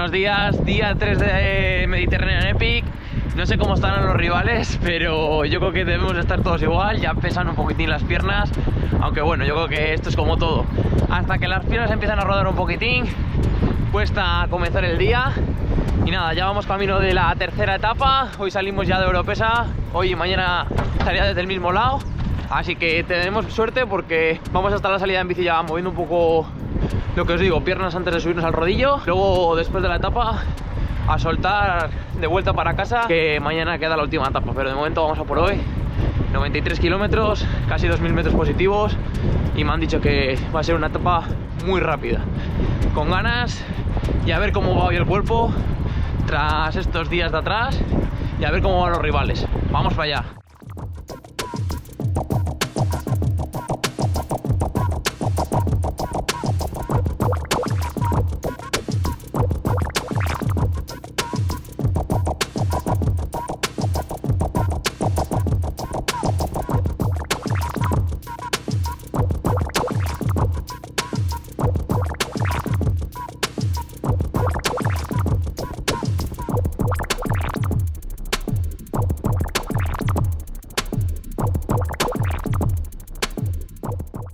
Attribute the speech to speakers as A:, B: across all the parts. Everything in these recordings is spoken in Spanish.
A: Buenos días, día 3 de Mediterranean Epic. No sé cómo estarán los rivales, pero yo creo que debemos estar todos igual. Ya pesan un poquitín las piernas, aunque bueno, yo creo que esto es como todo. Hasta que las piernas empiezan a rodar un poquitín, cuesta comenzar el día. Y nada, ya vamos camino de la tercera etapa. Hoy salimos ya de Oropesa, hoy y mañana estaría desde el mismo lado. Así que tenemos suerte porque vamos hasta la salida en bici ya moviendo un poco, lo que os digo, piernas antes de subirnos al rodillo. Luego, después de la etapa, a soltar de vuelta para casa, que mañana queda la última etapa. Pero de momento vamos a por hoy. 93 kilómetros, casi 2000 metros positivos. Y me han dicho que va a ser una etapa muy rápida. Con ganas y a ver cómo va hoy el cuerpo tras estos días de atrás. Y a ver cómo van los rivales. Vamos para allá.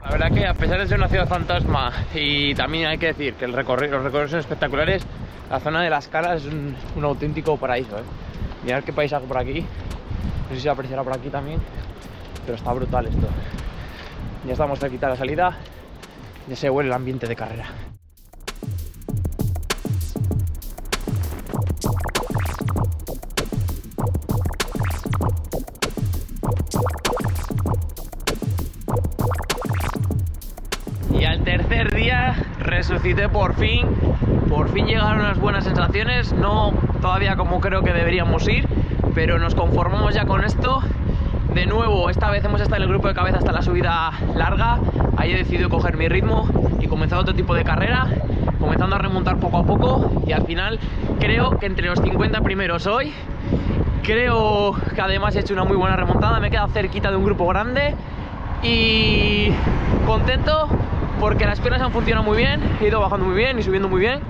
A: La verdad que a pesar de ser una ciudad fantasma, y también hay que decir que los recorridos son espectaculares, la zona de las Calas es un auténtico paraíso, ¿eh? Mirad qué paisaje por aquí, no sé si se apreciará por aquí también, pero está brutal esto. Ya estamos cerquita de la salida, ya se huele el ambiente de carrera. Y al tercer día resucité por fin llegaron unas buenas sensaciones, no todavía como creo que deberíamos ir, pero nos conformamos ya con esto. De nuevo, esta vez hemos estado en el grupo de cabeza hasta la subida larga, ahí he decidido coger mi ritmo y comenzar otro tipo de carrera, comenzando a remontar poco a poco, y al final creo que entre los 50 primeros hoy, creo que además he hecho una muy buena remontada, me he quedado cerquita de un grupo grande y contento porque las piernas han funcionado muy bien, he ido bajando muy bien y subiendo muy bien,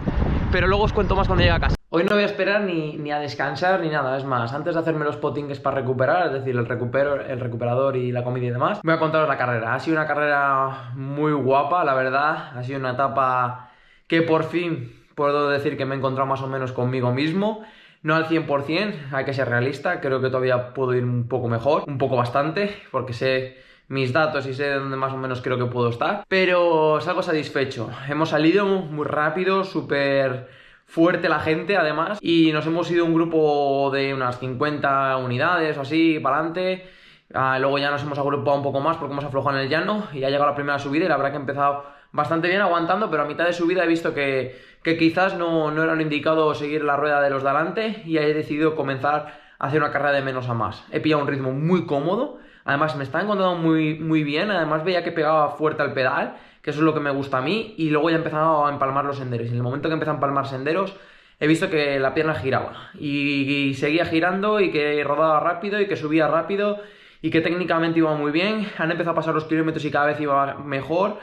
A: pero luego os cuento más cuando llegue a casa. Hoy no voy a esperar ni a descansar ni nada, es más, antes de hacerme los pottings para recuperar, es decir, el recuperador y la comida y demás, voy a contaros la carrera. Ha sido una carrera muy guapa, la verdad, ha sido una etapa que por fin puedo decir que me he encontrado más o menos conmigo mismo. No al 100%, hay que ser realista, creo que todavía puedo ir un poco mejor, un poco bastante, porque sé mis datos y sé dónde más o menos creo que puedo estar, pero salgo satisfecho. Hemos salido muy rápido, súper fuerte la gente además, y nos hemos ido un grupo de unas 50 unidades o así para adelante. Luego ya nos hemos agrupado un poco más porque hemos aflojado en el llano y ha llegado la primera subida y la verdad que he empezado bastante bien aguantando, pero a mitad de subida he visto que quizás no era lo indicado seguir la rueda de los de adelante y he decidido comenzar a hacer una carrera de menos a más. He pillado un ritmo muy cómodo, además me está encontrando muy bien, además veía que pegaba fuerte al pedal, que eso es lo que me gusta a mí, y luego ya he empezado a empalmar los senderos, y en el momento que empecé a empalmar senderos he visto que la pierna giraba y seguía girando y que rodaba rápido y que subía rápido y que técnicamente iba muy bien. Han empezado a pasar los kilómetros y cada vez iba mejor.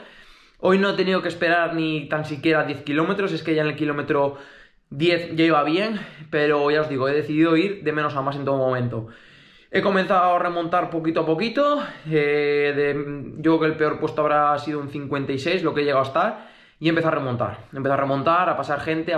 A: Hoy no he tenido que esperar ni tan siquiera 10 kilómetros, es que ya en el kilómetro 10 ya iba bien, pero ya os digo, he decidido ir de menos a más en todo momento. He comenzado a remontar poquito a poquito, yo creo que el peor puesto habrá sido un 56, lo que he llegado a estar, y he empezado a remontar, a pasar gente,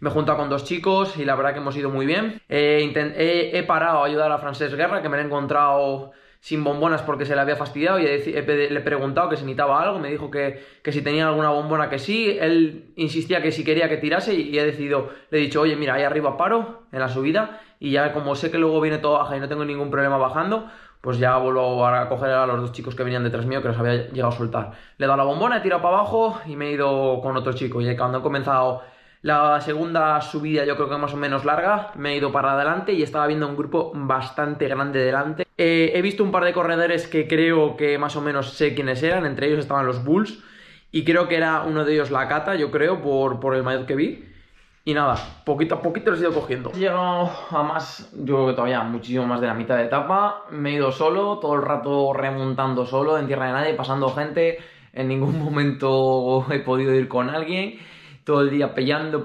A: me he juntado con dos chicos y la verdad que hemos ido muy bien. He parado a ayudar a Francesc Guerra, que me lo he encontrado sin bombonas porque se le había fastidiado, y le he preguntado que si necesitaba algo, me dijo que si tenía alguna bombona que sí, él insistía que si quería que tirase y le he dicho, oye mira, ahí arriba paro en la subida y ya como sé que luego viene todo baja y no tengo ningún problema bajando, pues ya vuelvo a coger a los dos chicos que venían detrás mío que los había llegado a soltar. Le he dado la bombona, he tirado para abajo y me he ido con otro chico, y cuando he comenzado la segunda subida, yo creo que más o menos larga, me he ido para adelante y estaba viendo un grupo bastante grande delante. He visto un par de corredores que creo que más o menos sé quiénes eran, entre ellos estaban los Bulls, y creo que era uno de ellos la Cata, yo creo, por el maillot que vi. Y nada, poquito a poquito los he ido cogiendo. He llegado a más, yo creo que todavía muchísimo más de la mitad de etapa. Me he ido solo, todo el rato remontando solo, en tierra de nadie, pasando gente. En ningún momento he podido ir con alguien. todo el día pillando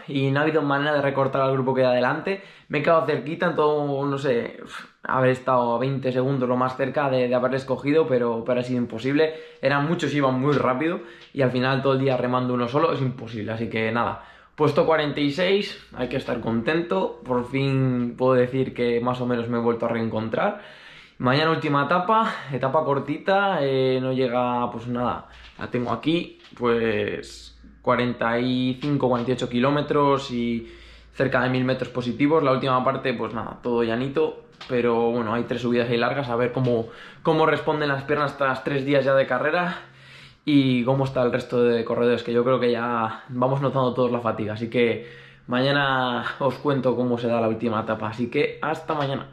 A: y no ha habido manera de recortar al grupo que hay adelante. Me he quedado cerquita en todo, no sé, haber estado a 20 segundos lo más cerca de haberles cogido, pero ha sido imposible. Eran muchos y iban muy rápido y al final todo el día remando uno solo es imposible, así que nada. Puesto 46, hay que estar contento, por fin puedo decir que más o menos me he vuelto a reencontrar. Mañana última etapa cortita, no llega pues nada, la tengo aquí, pues 45-48 kilómetros y cerca de 1000 metros positivos. La última parte pues nada, todo llanito, pero bueno, hay 3 subidas ahí largas, a ver cómo responden las piernas tras 3 días ya de carrera. Y cómo está el resto de corredores, que yo creo que ya vamos notando todos la fatiga. Así que mañana os cuento cómo se da la última etapa. Así que hasta mañana.